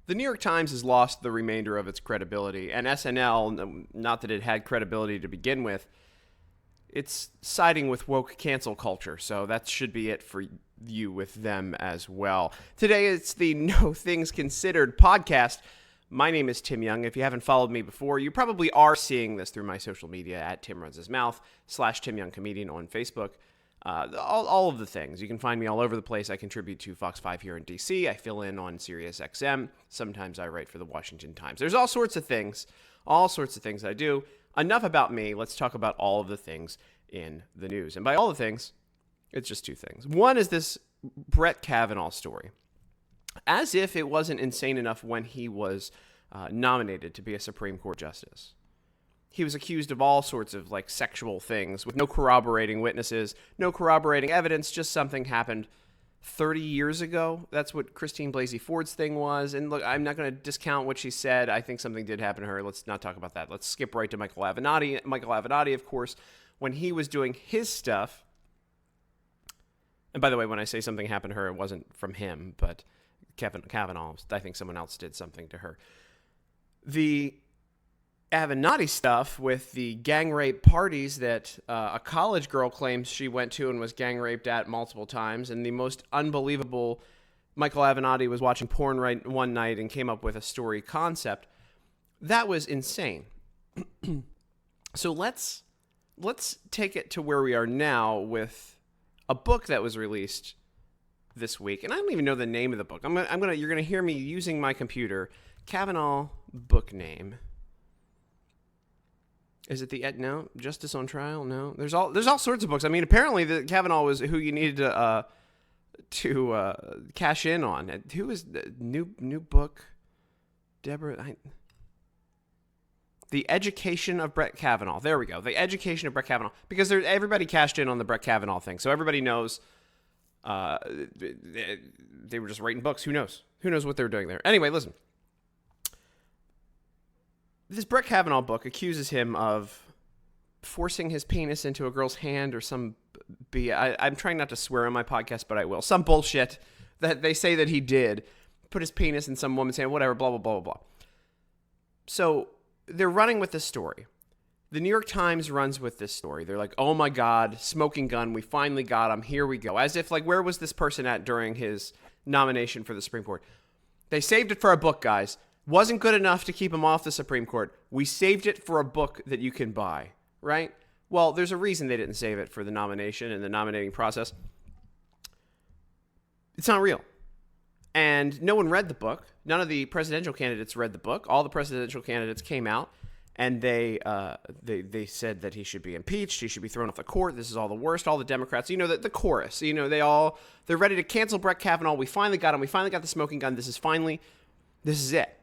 The New York Times has lost the remainder of its credibility, and SNL, not that it had credibility to begin with, it's siding with woke cancel culture, so that should be it for you with them as well. Today it's the No Things Considered podcast. My name is Tim Young. If you haven't followed me before, you probably are seeing this through my social media at Tim Runs His Mouth / Tim Young Comedian on Facebook. All of the things. You can find me all over the place. I contribute to Fox 5 here in DC. I fill in on Sirius XM. Sometimes I write for the Washington Times. There's all sorts of things that I do. Enough about me. Let's talk about all of the things in the news. And by all the things, it's just two things. One is this Brett Kavanaugh story. As if it wasn't insane enough when he was nominated to be a Supreme Court justice. He was accused of all sorts of sexual things with no corroborating witnesses, no corroborating evidence, just something happened 30 years ago. That's what Christine Blasey Ford's thing was. And look, I'm not going to discount what she said. I think something did happen to her. Let's not talk about that. Let's skip right to Michael Avenatti. Michael Avenatti, of course, when he was doing his stuff. And by the way, when I say something happened to her, it wasn't from him, but Kavanaugh, I think someone else did something to her. The Avenatti stuff with the gang rape parties that a college girl claims she went to and was gang raped at multiple times, and the most unbelievable, Michael Avenatti was watching porn one night and came up with a story concept. That was insane. So let's take it to where we are now with a book that was released this week, and I don't even know the name of the book. You're gonna hear me using my computer. Kavanaugh book name. Is it no? Justice on Trial? No. There's all sorts of books. I mean, apparently the Kavanaugh was who you needed to cash in on. Who is the new book? Deborah. The Education of Brett Kavanaugh. There we go. The Education of Brett Kavanaugh. Because everybody cashed in on the Brett Kavanaugh thing, so everybody knows. They were just writing books. Who knows? Who knows what they were doing there? Anyway, listen. This Brett Kavanaugh book accuses him of forcing his penis into a girl's hand or some I'm trying not to swear on my podcast, but I will. Some bullshit that they say that he did. Put his penis in some woman's hand, whatever, blah, blah, blah, blah, blah. So they're running with this story. The New York Times runs with this story. They're like, oh my God, smoking gun. We finally got him. Here we go. As if where was this person at during his nomination for the Supreme Court? They saved it for a book, guys. Wasn't good enough to keep him off the Supreme Court. We saved it for a book that you can buy, right? Well, there's a reason they didn't save it for the nomination and the nominating process. It's not real. And no one read the book. None of the presidential candidates read the book. All the presidential candidates came out and they said that he should be impeached. He should be thrown off the court. This is all the worst. All the Democrats, the chorus, they're ready to cancel Brett Kavanaugh. We finally got him. We finally got the smoking gun. This is it.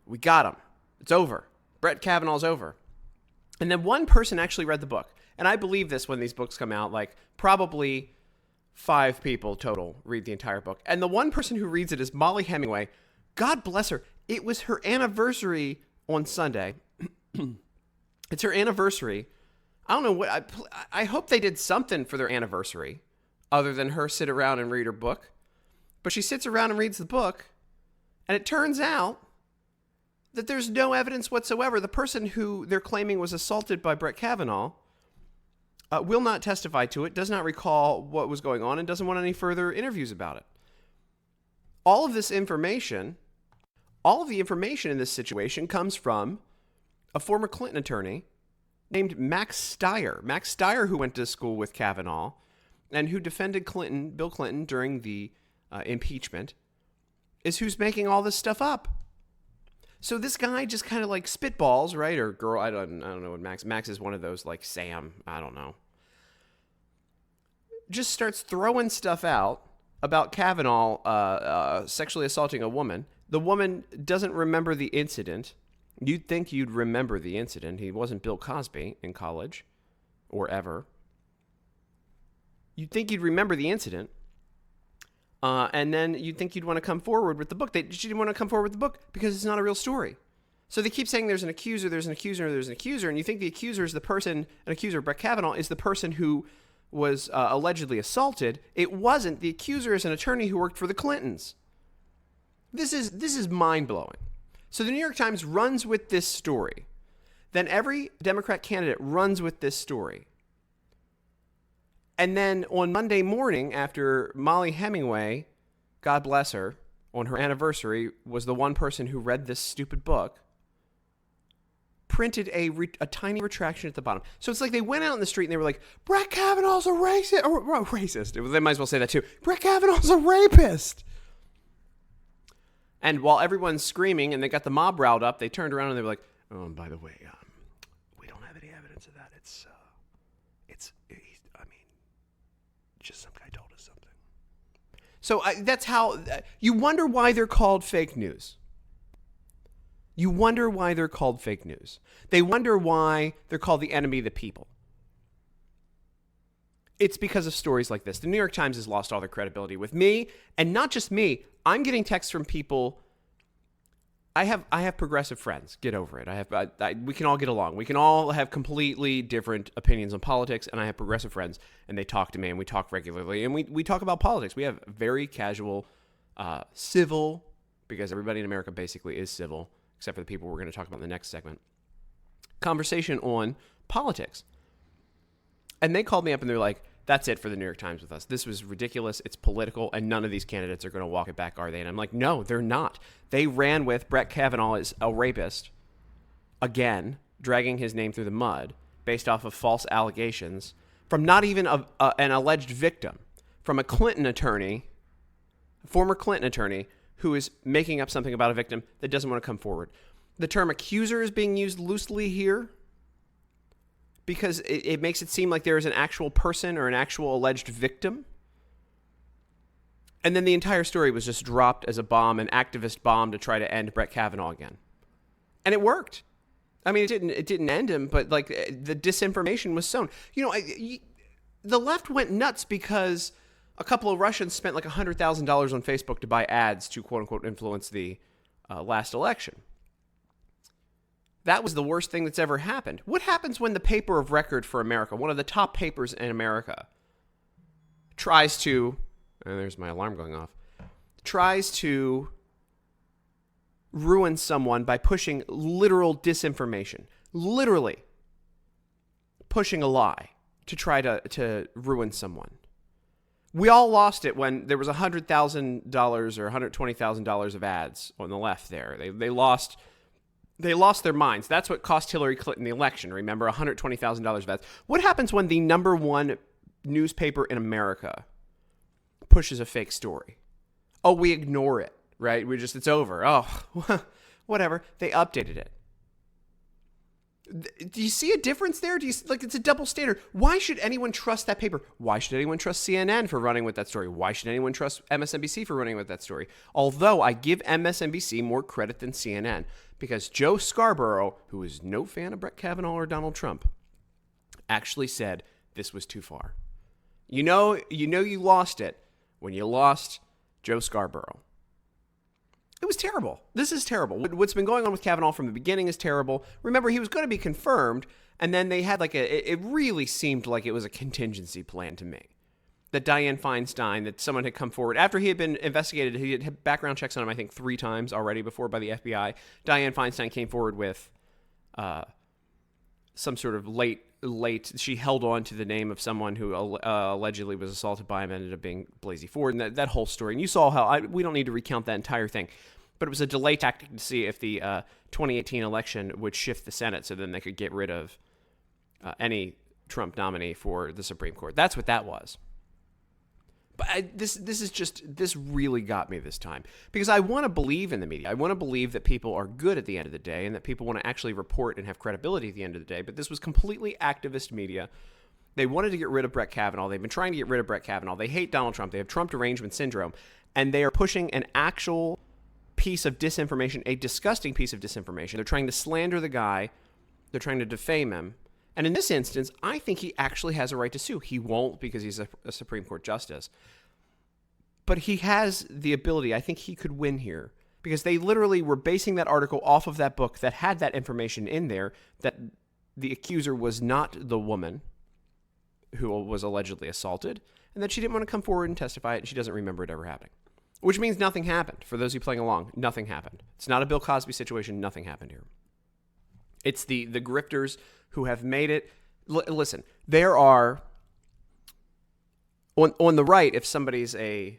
We got him. It's over. Brett Kavanaugh's over. And then one person actually read the book. And I believe this when these books come out, probably 5 people total read the entire book. And the one person who reads it is Molly Hemingway. God bless her. It was her anniversary on Sunday. It's her anniversary. I don't know what, I hope they did something for their anniversary other than her sit around and read her book. But she sits around and reads the book. And it turns out that there's no evidence whatsoever. The person who they're claiming was assaulted by Brett Kavanaugh will not testify to it, does not recall what was going on, and doesn't want any further interviews about it. All of the information in this situation comes from a former Clinton attorney named Max Stier. Max Stier, who went to school with Kavanaugh and who defended Bill Clinton during the impeachment, is who's making all this stuff up. So this guy just kind of spitballs, right? Or girl, I don't know what Max is one of those Sam, I don't know. Just starts throwing stuff out about Kavanaugh sexually assaulting a woman. The woman doesn't remember the incident. You'd think you'd remember the incident. He wasn't Bill Cosby in college or ever. You'd think you'd remember the incident. And then you'd think you'd want to come forward with the book. She didn't want to come forward with the book because it's not a real story. So they keep saying there's an accuser, and you think the accuser is the person, an accuser, Brett Kavanaugh, is the person who was allegedly assaulted. It wasn't. The accuser is an attorney who worked for the Clintons. This is mind-blowing. So the New York Times runs with this story. Then every Democrat candidate runs with this story. And then on Monday morning, after Molly Hemingway, God bless her, on her anniversary, was the one person who read this stupid book, printed a tiny retraction at the bottom. So it's like they went out in the street and they were like, Brett Kavanaugh's a racist. Or racist. They might as well say that too. Brett Kavanaugh's a rapist. And while everyone's screaming and they got the mob riled up, they turned around and they were like, oh, and by the way, we don't have any evidence of that. Just some guy told us something. So that's how you wonder why they're called fake news. You wonder why they're called fake news. They wonder why they're called the enemy of the people. It's because of stories like this. The New York Times has lost all their credibility with me, and not just me. I'm getting texts from people. I have progressive friends. Get over it. We can all get along. We can all have completely different opinions on politics, and I have progressive friends, and they talk to me, and we talk regularly, and we talk about politics. We have very casual, civil, because everybody in America basically is civil, except for the people we're going to talk about in the next segment, conversation on politics. And they called me up, and they're like, that's it for the New York Times with us. This was ridiculous. It's political, and none of these candidates are going to walk it back, are they? And I'm like, no, they're not. They ran with Brett Kavanaugh as a rapist, again, dragging his name through the mud, based off of false allegations from not even an alleged victim, from a Clinton attorney, a former Clinton attorney, who is making up something about a victim that doesn't want to come forward. The term accuser is being used loosely here, because it makes it seem like there is an actual person or an actual alleged victim. And then the entire story was just dropped as a bomb, an activist bomb to try to end Brett Kavanaugh again. And it worked. I mean, it didn't end him, but like the disinformation was sown. You know, the left went nuts because a couple of Russians spent like $100,000 on Facebook to buy ads to quote unquote influence the last election. That was the worst thing that's ever happened. What happens when the paper of record for America, one of the top papers in America, tries to, and there's my alarm going off, tries to ruin someone by pushing literal disinformation, literally pushing a lie to try to ruin someone? We all lost it when there was $100,000 or $120,000 of ads on the left there. They lost their minds. That's what cost Hillary Clinton the election. Remember, $120,000 of ads. What happens when the number one newspaper in America pushes a fake story? Oh, we ignore it, right? It's over. Oh, whatever. They updated it. Do you see a difference there? It's a double standard. Why should anyone trust that paper? Why should anyone trust CNN for running with that story? Why should anyone trust MSNBC for running with that story? Although I give MSNBC more credit than CNN, because Joe Scarborough, who is no fan of Brett Kavanaugh or Donald Trump, actually said this was too far. You know you lost it when you lost Joe Scarborough. It was terrible. This is terrible. What's been going on with Kavanaugh from the beginning is terrible. Remember, he was going to be confirmed, and then they had it really seemed like it was a contingency plan to me. That Dianne Feinstein, that someone had come forward after he had been investigated. He had background checks on him, I think, 3 times already before by the FBI. Dianne Feinstein came forward with some sort of late. She held on to the name of someone who allegedly was assaulted by him, ended up being Blasey Ford, and that whole story. And you saw how we don't need to recount that entire thing, but it was a delay tactic to see if the 2018 election would shift the Senate, so then they could get rid of any Trump nominee for the Supreme Court. That's what that was. But this really got me this time, because I want to believe in the media. I want to believe that people are good at the end of the day and that people want to actually report and have credibility at the end of the day. But this was completely activist media. They wanted to get rid of Brett Kavanaugh. They've been trying to get rid of Brett Kavanaugh. They hate Donald Trump. They have Trump derangement syndrome. And they are pushing an actual piece of disinformation, a disgusting piece of disinformation. They're trying to slander the guy. They're trying to defame him. And in this instance, I think he actually has a right to sue. He won't, because he's a Supreme Court justice. But he has the ability. I think he could win here, because they literally were basing that article off of that book that had that information in there, that the accuser was not the woman who was allegedly assaulted, and that she didn't want to come forward and testify it, and she doesn't remember it ever happening. which means nothing happened. For those of you playing along, nothing happened. It's not a Bill Cosby situation. Nothing happened here. It's the grifters who have made it. Listen, there are on the right. If somebody's a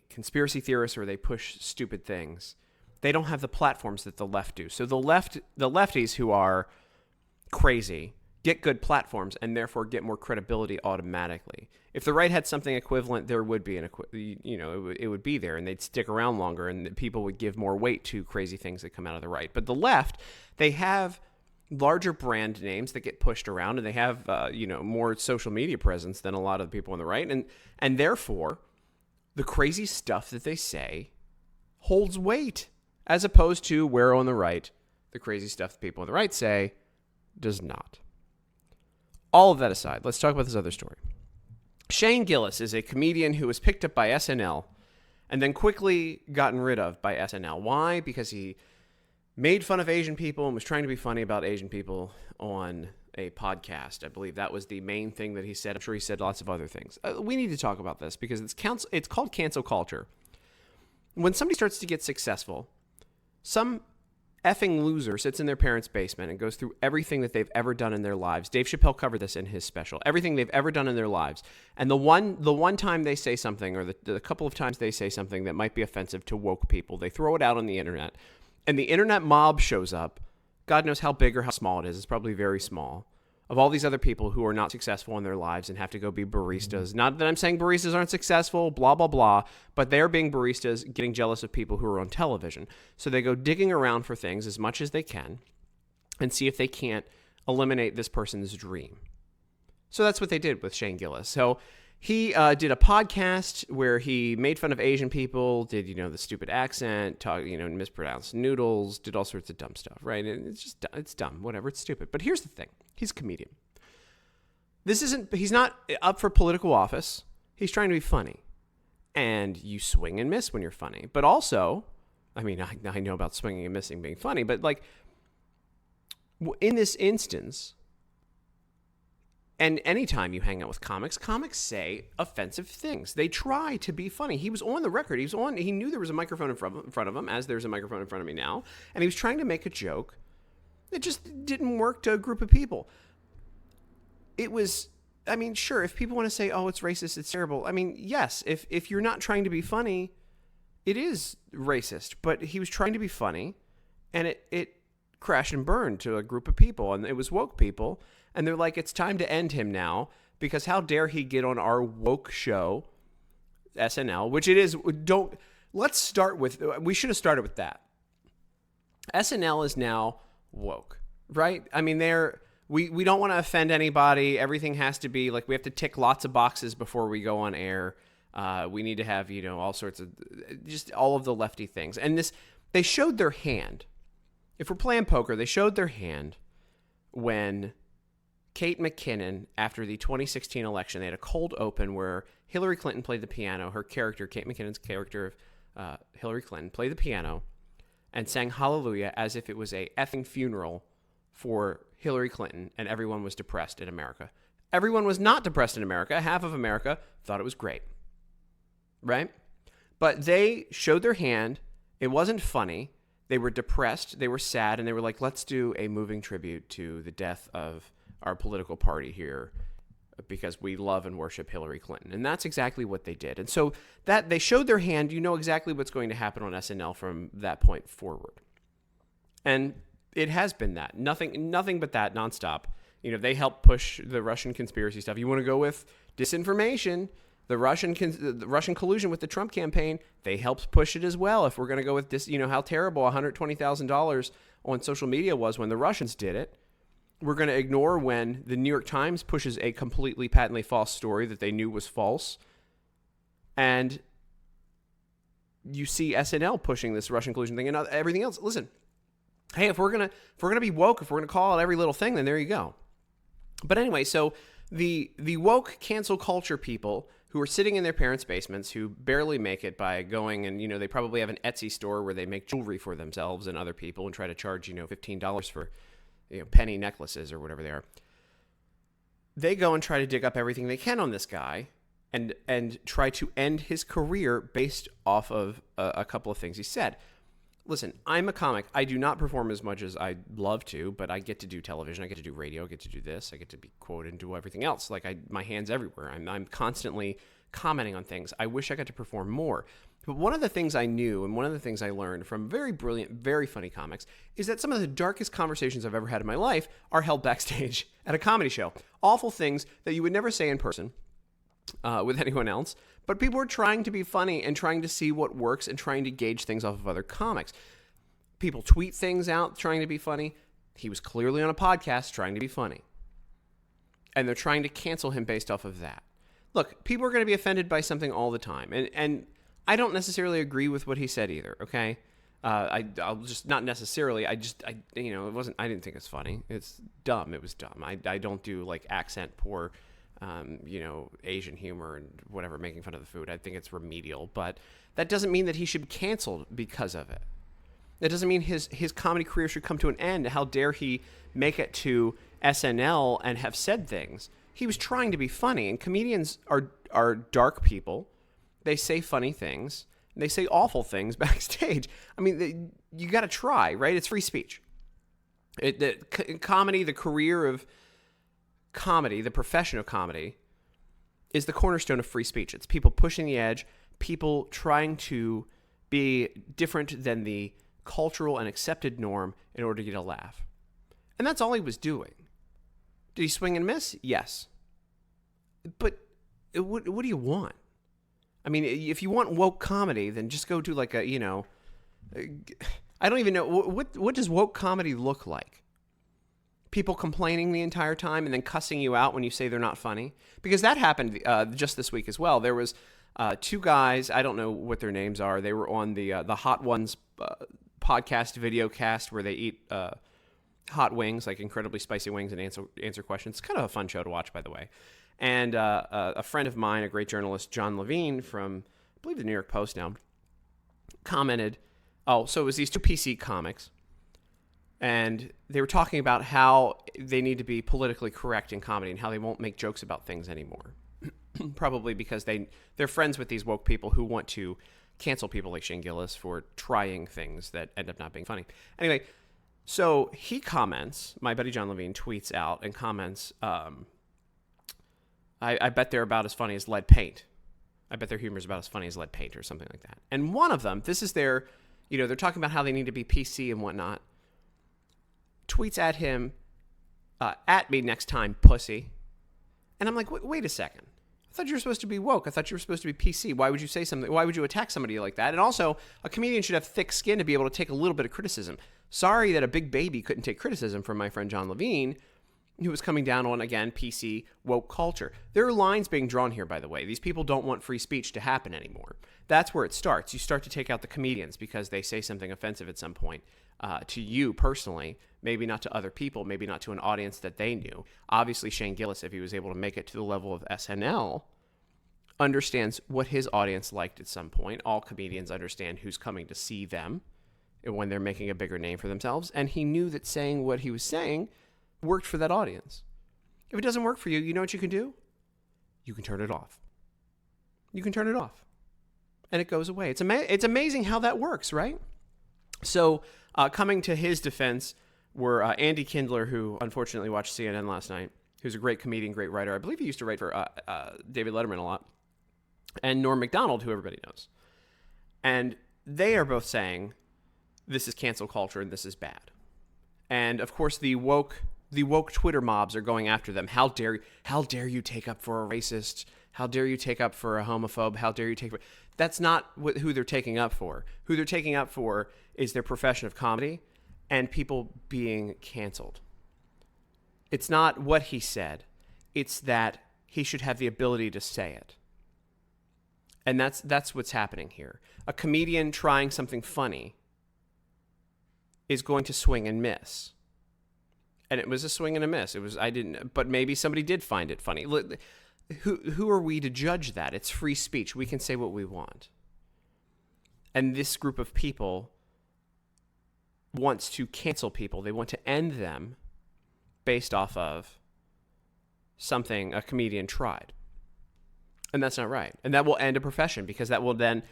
conspiracy theorist or they push stupid things, they don't have the platforms that the left do. So the lefties who are crazy get good platforms and therefore get more credibility automatically. If the right had something equivalent, there would be it would be there, and they'd stick around longer, and people would give more weight to crazy things that come out of the right. But the left, they have larger brand names that get pushed around, and they have more social media presence than a lot of the people on the right, and therefore the crazy stuff that they say holds weight, as opposed to where on the right the crazy stuff that people on the right say does not. All of that aside, let's talk about this other story. Shane Gillis is a comedian who was picked up by SNL and then quickly gotten rid of by SNL. Why? Because he made fun of Asian people and was trying to be funny about Asian people on a podcast. I believe that was the main thing that he said. I'm sure he said lots of other things. We need to talk about this because it's called cancel culture. When somebody starts to get successful, some effing loser sits in their parents' basement and goes through everything that they've ever done in their lives. Dave Chappelle covered this in his special. Everything they've ever done in their lives. And the one time they say something, or the couple of times they say something that might be offensive to woke people, they throw it out on the internet. And the internet mob shows up. God knows how big or how small it is. It's probably very small. Of all these other people who are not successful in their lives and have to go be baristas. Not that I'm saying baristas aren't successful, blah, blah, blah, but they're being baristas, getting jealous of people who are on television. So they go digging around for things as much as they can and see if they can't eliminate this person's dream. So that's what they did with Shane Gillis. So he did a podcast where he made fun of Asian people, did, the stupid accent, mispronounced noodles, did all sorts of dumb stuff, right? And it's dumb, whatever, it's stupid. But here's the thing. He's a comedian. He's not up for political office. He's trying to be funny. And you swing and miss when you're funny. But also, I know about swinging and missing being funny, but in this instance, and anytime you hang out with comics say offensive things. They try to be funny. He was on the record. He knew there was a microphone in front of him, as there's a microphone in front of me now. And he was trying to make a joke. It just didn't work to a group of people. It was, sure, if people want to say, oh, it's racist, it's terrible. Yes, if you're not trying to be funny, it is racist. But he was trying to be funny, and it crashed and burned to a group of people. And it was woke people. And they're like, it's time to end him now, because how dare he get on our woke show, SNL, which it is. Let's start with, we should have started with that. SNL is now woke, right? We don't want to offend anybody. Everything has to be we have to tick lots of boxes before we go on air. We need to have, all sorts of, just all of the lefty things. And they showed their hand. If we're playing poker, they showed their hand when Kate McKinnon, after the 2016 election, they had a cold open where Hillary Clinton played the piano. Her character, Kate McKinnon's character of Hillary Clinton, played the piano and sang Hallelujah as if it was a effing funeral for Hillary Clinton, and everyone was depressed in America. Everyone was not depressed in America. Half of America thought it was great, right? But they showed their hand. It wasn't funny. They were depressed. They were sad, and they were like, let's do a moving tribute to the death of our political party here because we love and worship Hillary Clinton. And that's exactly what they did. And so that they showed their hand, exactly what's going to happen on SNL from that point forward. And it has been that. Nothing but that nonstop. They helped push the Russian conspiracy stuff. You want to go with disinformation, the Russian collusion with the Trump campaign, they helped push it as well. If we're going to go with this, how terrible $120,000 on social media was when the Russians did it. We're going to ignore when the New York Times pushes a completely patently false story that they knew was false. And you see SNL pushing this Russian collusion thing and everything else. Listen, hey, if we're going to be woke, if we're going to call out every little thing, then there you go. But anyway, so the woke cancel culture people who are sitting in their parents' basements, who barely make it by going and, they probably have an Etsy store where they make jewelry for themselves and other people and try to charge, $15 for penny necklaces or whatever they are. They go and try to dig up everything they can on this guy and try to end his career based off of a couple of things he said. Listen, I'm a comic. I do not perform as much as I'd love to, but I get to do television. I get to do radio. I get to do this. I get to be quoted and do everything else. Like, my hand's everywhere. I'm constantly commenting on things. I wish I got to perform more. But one of the things I knew and one of the things I learned from very brilliant, very funny comics is that some of the darkest conversations I've ever had in my life are held backstage at a comedy show. Awful things that you would never say in person with anyone else, but people are trying to be funny and trying to see what works and trying to gauge things off of other comics. People tweet things out trying to be funny. He was clearly on a podcast trying to be funny. And they're trying to cancel him based off of that. Look, people are going to be offended by something all the time. And I don't necessarily agree with what he said either, okay? I'll just, not necessarily, it wasn't, I didn't think it's funny. It's dumb. It was dumb. I don't do, like, accent poor, Asian humor and whatever, making fun of the food. I think it's remedial. But that doesn't mean that he should be canceled because of it. That doesn't mean his comedy career should come to an end. How dare he make it to SNL and have said things? He was trying to be funny, and comedians are dark people. They say funny things, and they say awful things backstage. I mean, you got to try, right? It's free speech. Comedy, the career of comedy, the profession of comedy, is the cornerstone of free speech. It's people pushing the edge, people trying to be different than the cultural and accepted norm in order to get a laugh. And that's all he was doing. Did he swing and miss? Yes. But what do you want? I mean, if you want woke comedy, then just go to like I don't even know. What does woke comedy look like? People complaining the entire time and then cussing you out when you say they're not funny? Because that happened just this week as well. There was two guys, I don't know what their names are. They were on the Hot Ones podcast video cast where they eat hot wings, like incredibly spicy wings, and answer questions. It's kind of a fun show to watch, by the way. And a friend of mine, a great journalist, John Levine from, I believe, the New York Post now, commented, so it was these two PC comics, and they were talking about how they need to be politically correct in comedy and how they won't make jokes about things anymore. Probably because they're friends with these woke people who want to cancel people like Shane Gillis for trying things that end up not being funny. Anyway, so he comments, my buddy John Levine tweets out and comments, I bet they're about as funny as lead paint. I bet their humor is about as funny as lead paint or something like that. And one of them, this is their, they're talking about how they need to be PC and whatnot, tweets at him, at me next time, pussy. And I'm like, wait a second. I thought you were supposed to be woke. I thought you were supposed to be PC. Why would you say something? Why would you attack somebody like that? And also, a comedian should have thick skin to be able to take a little bit of criticism. Sorry that a big baby couldn't take criticism from my friend John Levine, who was coming down on, again, PC woke culture. There are lines being drawn here, by the way. These people don't want free speech to happen anymore. That's where it starts. You start to take out the comedians because they say something offensive at some point to you personally, maybe not to other people, maybe not to an audience that they knew. Obviously, Shane Gillis, if he was able to make it to the level of SNL, understands what his audience liked at some point. All comedians understand who's coming to see them when they're making a bigger name for themselves. And he knew that saying what he was saying worked for that audience. If it doesn't work for you, you know what you can do? You can turn it off. You can turn it off. And it goes away. It's amazing how that works, right? So coming to his defense were Andy Kindler, who unfortunately watched CNN last night, who's a great comedian, great writer. I believe he used to write for David Letterman a lot. And Norm MacDonald, who everybody knows. And they are both saying this is cancel culture and this is bad. And of course the woke Twitter mobs are going after them. How dare you take up for a racist? How dare you take up for a homophobe? How dare you take up? That's not who they're taking up for. Who they're taking up for is their profession of comedy and people being canceled. It's not what he said. It's that he should have the ability to say it. And that's what's happening here. A comedian trying something funny is going to swing and miss. And it was a swing and a miss. But maybe somebody did find it funny. Who are we to judge that? It's free speech. We can say what we want. And this group of people wants to cancel people. They want to end them based off of something a comedian tried. And that's not right. And that will end a profession, because that will then,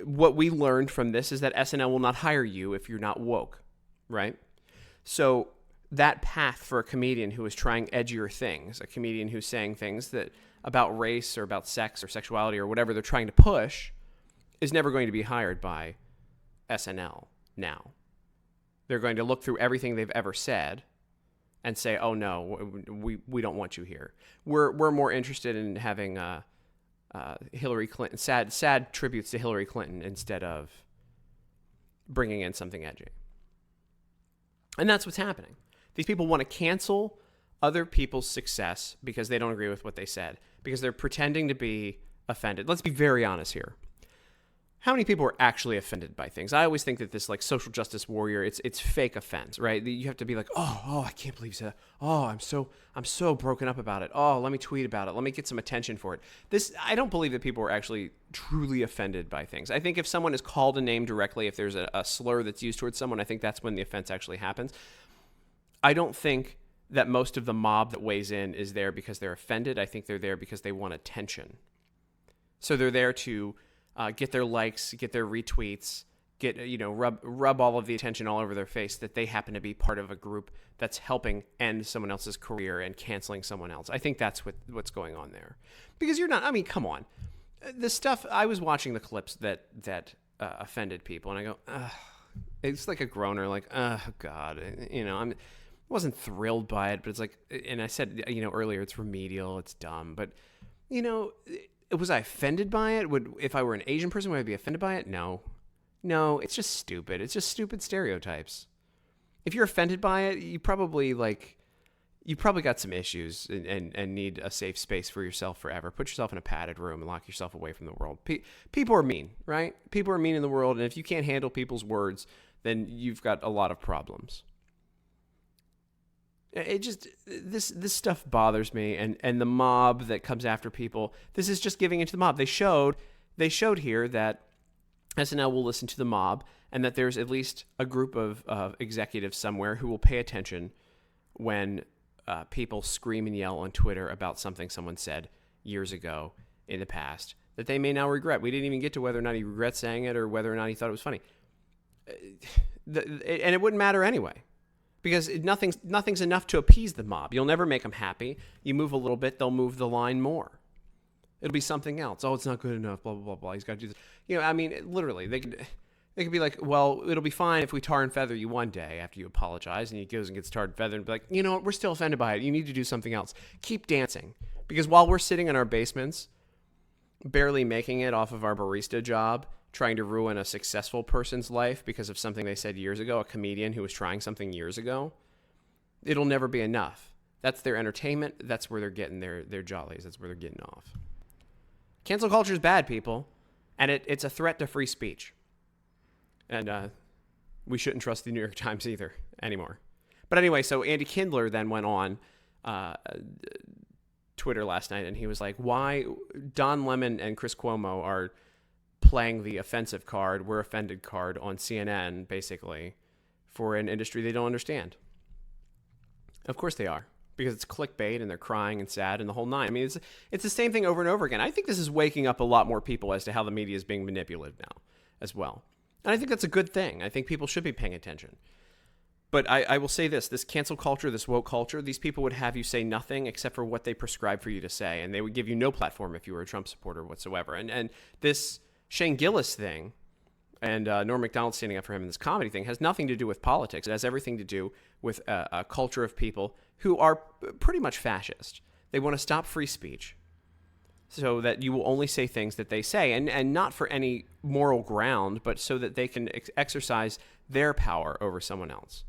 what we learned from this is that SNL will not hire you if you're not woke, right? So that path for a comedian who is trying edgier things, a comedian who's saying things that about race or about sex or sexuality or whatever they're trying to push, is never going to be hired by SNL now. They're going to look through everything they've ever said and say, oh no, we don't want you here. We're more interested in having Hillary Clinton, sad tributes to Hillary Clinton instead of bringing in something edgy. And that's what's happening. These people want to cancel other people's success because they don't agree with what they said, because they're pretending to be offended. Let's be very honest here. How many people are actually offended by things? I always think that this like social justice warrior, it's fake offense, right? You have to be like, oh, I can't believe you said that. Oh, I'm so broken up about it. Oh, let me tweet about it. Let me get some attention for it. I don't believe that people are actually truly offended by things. I think if someone is called a name directly, if there's a slur that's used towards someone, I think that's when the offense actually happens. I don't think that most of the mob that weighs in is there because they're offended. I think they're there because they want attention. So they're there to get their likes, get their retweets, rub all of the attention all over their face that they happen to be part of a group that's helping end someone else's career and canceling someone else. I think that's what's going on there. Because you're not, I mean, come on. The stuff, I was watching the clips that offended people, and I go, ugh. It's like a groaner, like, oh, God. I wasn't thrilled by it, but it's like, and I said, earlier, it's remedial, it's dumb, but, was I offended by it? If I were an Asian person, would I be offended by it? No, it's just stupid. It's just stupid stereotypes. If you're offended by it, you probably got some issues and need a safe space for yourself forever. Put yourself in a padded room and lock yourself away from the world. People are mean, right? People are mean in the world, and if you can't handle people's words, then you've got a lot of problems. This stuff bothers me, and the mob that comes after people, this is just giving into the mob. They showed here that SNL will listen to the mob, and that there's at least a group of executives somewhere who will pay attention when people scream and yell on Twitter about something someone said years ago in the past that they may now regret. We didn't even get to whether or not he regrets saying it or whether or not he thought it was funny. And it wouldn't matter anyway. Because nothing's enough to appease the mob. You'll never make them happy. You move a little bit, they'll move the line more. It'll be something else. Oh, it's not good enough, blah, blah, blah, blah. He's got to do this. Literally, they could be like, well, it'll be fine if we tar and feather you one day after you apologize. And he goes and gets tarred and feathered and be like, you know what, we're still offended by it. You need to do something else. Keep dancing. Because while we're sitting in our basements, barely making it off of our barista job, trying to ruin a successful person's life because of something they said years ago, a comedian who was trying something years ago, it'll never be enough. That's their entertainment. That's where they're getting their jollies. That's where they're getting off. Cancel culture is bad, people. And it's a threat to free speech. And we shouldn't trust the New York Times either anymore. But anyway, so Andy Kindler then went on Twitter last night, and he was like, why Don Lemon and Chris Cuomo are playing the offensive card, we're offended card on CNN, basically, for an industry they don't understand. Of course they are, because it's clickbait and they're crying and sad and the whole nine. I mean, it's the same thing over and over again. I think this is waking up a lot more people as to how the media is being manipulated now as well. And I think that's a good thing. I think people should be paying attention. But I will say this cancel culture, this woke culture, these people would have you say nothing except for what they prescribe for you to say. And they would give you no platform if you were a Trump supporter whatsoever. And this Shane Gillis thing and Norm Macdonald standing up for him in this comedy thing has nothing to do with politics. It has everything to do with a culture of people who are pretty much fascist. They want to stop free speech so that you will only say things that they say, and not for any moral ground, but so that they can exercise their power over someone else.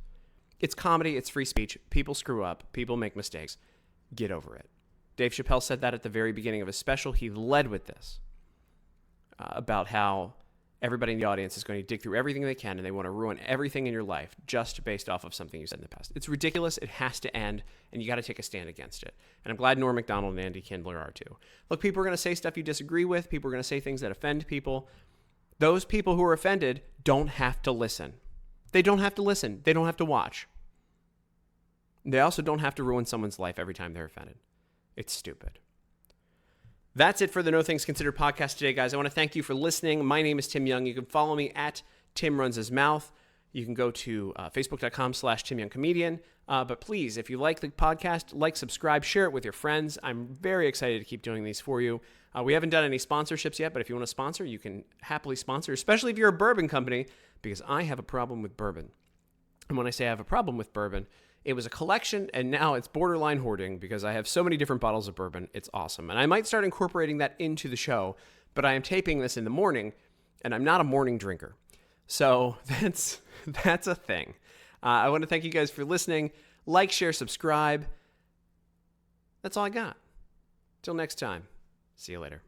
It's comedy. It's free speech. People screw up. People make mistakes. Get over it. Dave Chappelle said that at the very beginning of his special. He led with this. About how everybody in the audience is going to dig through everything they can and they want to ruin everything in your life just based off of something you said in the past. It's ridiculous. It has to end, and you got to take a stand against it. And I'm glad Norm Macdonald and Andy Kindler are too. Look, people are going to say stuff you disagree with. People are going to say things that offend people. Those people who are offended don't have to listen. They don't have to listen. They don't have to watch. They also don't have to ruin someone's life every time they're offended. It's stupid. That's it for the No Things Considered podcast today, guys. I want to thank you for listening. My name is Tim Young. You can follow me at Tim Runs His Mouth. You can go to facebook.com/TimYoungComedian. But please, if you like the podcast, like, subscribe, share it with your friends. I'm very excited to keep doing these for you. We haven't done any sponsorships yet, but if you want to sponsor, you can happily sponsor, especially if you're a bourbon company, because I have a problem with bourbon. And when I say I have a problem with bourbon, it was a collection, and now it's borderline hoarding because I have so many different bottles of bourbon. It's awesome. And I might start incorporating that into the show, but I am taping this in the morning, and I'm not a morning drinker. So that's a thing. I want to thank you guys for listening. Like, share, subscribe. That's all I got. Till next time. See you later.